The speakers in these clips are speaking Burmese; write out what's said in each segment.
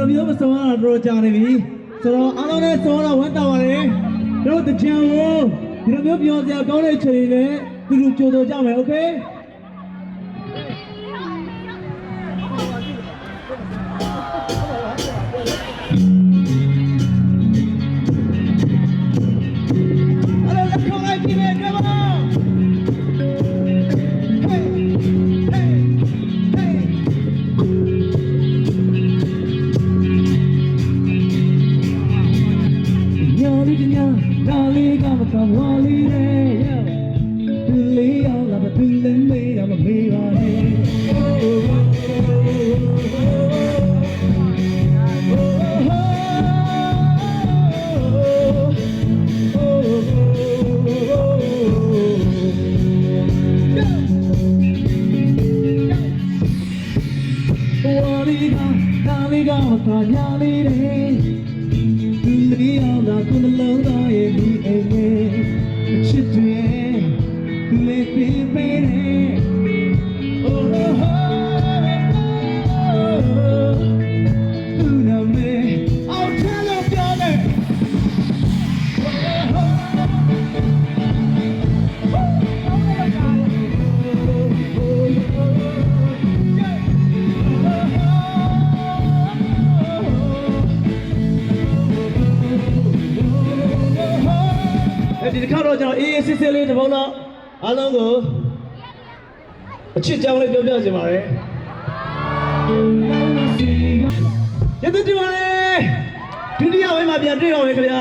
မျိုးမဆုံးရတော့ကြာနေပြီဆိုတော့အားလုံးနဲ့ဆုံးတော့ဝမ်းတောင်းပါလေတို့တကြံကိုဒီလိုမျိုးပြောစရာကောင်းတဲ့ချိန်နဲ့သူတို့ကြိုးတော်ကြမယ်โอเคဒီတစ်ခါတော့ကျွန်တော်အေးအေးဆေးဆေးလေးတစ်ပုံတော့အားလုံးကိုအချစ်ကြောင်းလေးပြောပြချင်ပါတယ်ရတဲ့ဒီပါလေဒုတိယပိုင်းမှာပြန်တွေ့အောင်လေခင်ဗျာ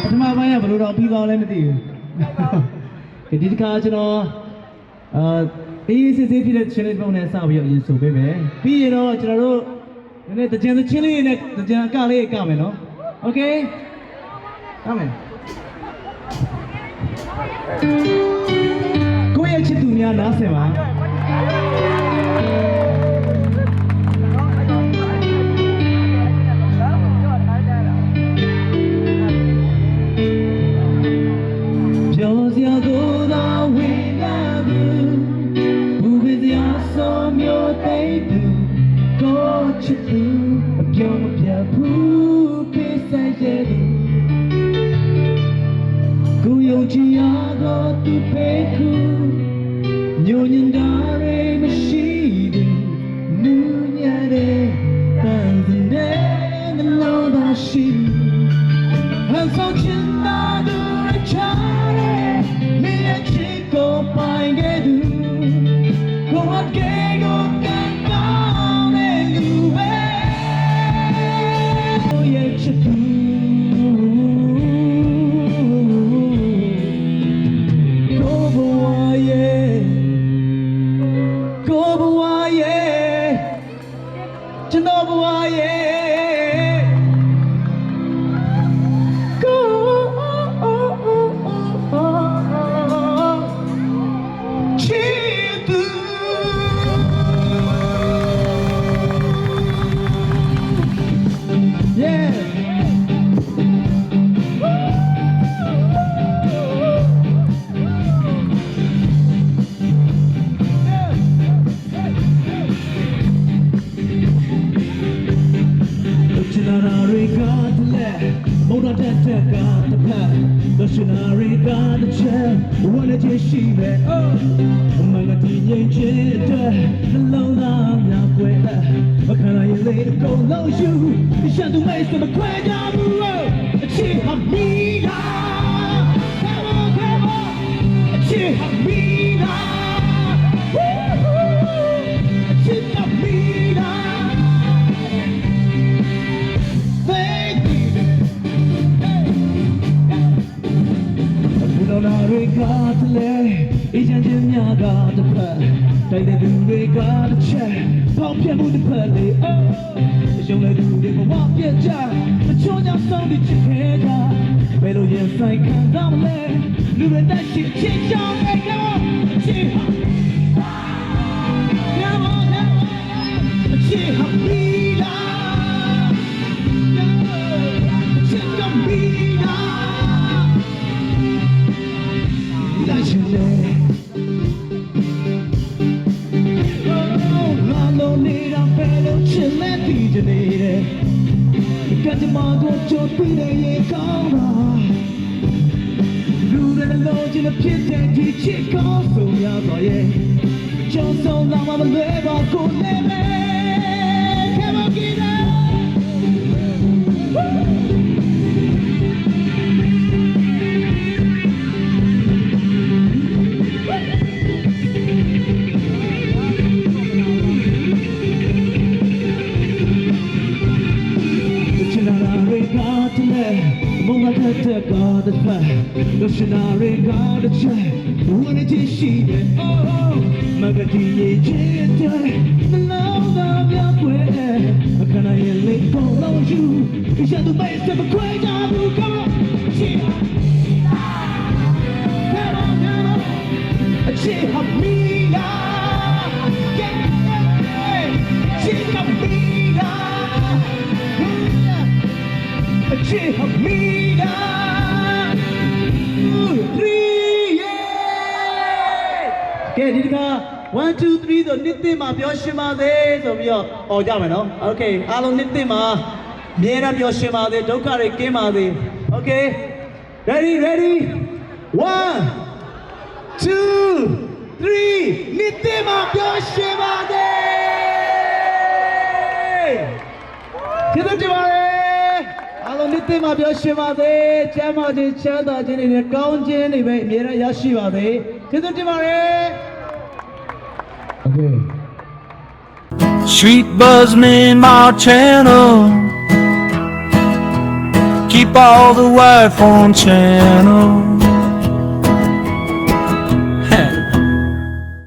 ပထမပိုင်းကဘယ်လိုတော့ပြီးသွားလဲမသိဘူးဒီတစ်ခါကျွန်တော်အေးအေးဆေးဆေးဖြစ်တဲ့ channel ပုံနဲ့စပြီးတော့ရင်ဆိုပေးမယ်ပြီးရင်တော့ကျွန်တော်တို့နည်းနည်းတကြံသချင်းလေးနဲ့တကြံအကလေးကမယ်နော်โอเคကမယ်ကိုယ့်ရဲ့ချစ်သူများနားဆင်ပါပြောစရာကိုသာဝေငါသူဘူပစရာဆိုမျိုးသိသူကိုချစ်သူအပြောမပြဘူးပေးဆိုင်တဲ့သူကိုယုံကြည်ရတော့သူပဲခုညဉ့်ညံတာတွေမရှိဘူးနူးညံ့တဲ့တန်တဲ့နှလုံးသားရှိဟန်ဆောင်ချင်တာတို့ချားတဲ့မင်းရဲ့ချစ်ကိုပိုင်ခဲ့သူကိုအကဲကိုကန်ကောင်းတဲ့လူပဲကိုရဲ့ချစ်သူကျွန်တော်ဘဝရဲ့ကိုချစ်သူ Yeah Missionary got the chair, wanna just she me. Oh, my teen ginger, alone I'm not with her. But can I let it go? No, you, the shadow waste of a quack down the road. She have me now. Come on, she have me now. She have me now. We got to lay, isn't it? I got the plan. They didn't we got the check. Pop your mood to play. Oh, you let do it for walk your job. But you're not so that you can't. Pero yes, I can't down there. Look at that shit, shit, y'all. Come on, shit. Come on, shit, happy. Shit, happy. Chill ကျမတို့ကြိုပြီးတဲ့ရေကောင်းတာလူတွေလုံးချင်ဖြစ်တဲ့ဒီချစ်ကောင်းဆုံးရပါရဲ့ကျောင်းဆောင်လာမှမလွယ်ပါကိုလည်းပဲခဲမကြည့်တော့God the fire, the scenario God the chair, when it is she, oh, Magati, the love of your way. Can I let go of you? You shall do best of a great job. Come on, cheer up me now, cheer up me now, cheer up me now. ကဲဒီတခါ1 2 3ဆိုနှစ်သိမ့်မှာပြောရှင်ပါစေဆိုပြီးတော့អော်ကြမယ်နော်โอเคအားလုံးနှစ်သိမ့်မှာအမြဲတမ်းပြောရှင်ပါစေဒုက္ခတွေကင်းပါစေโอเค ready 1 2 3နှစ်သိမ့်မှာပြောရှင်ပါစေကျေးဇူးတင်ပါတယ်အားလုံးနှစ်သိမ့်မှာပြောရှင်ပါစေကျမ်းမာခြင်းချမ်းသာခြင်းတွေနဲ့ကောင်းခြင်းတွေပဲအမြဲတမ်းရရှိပါစေကျေးဇူးတင်ပါတယ် Okay. Sweet buzzing my channel. Keep all the wife on channel.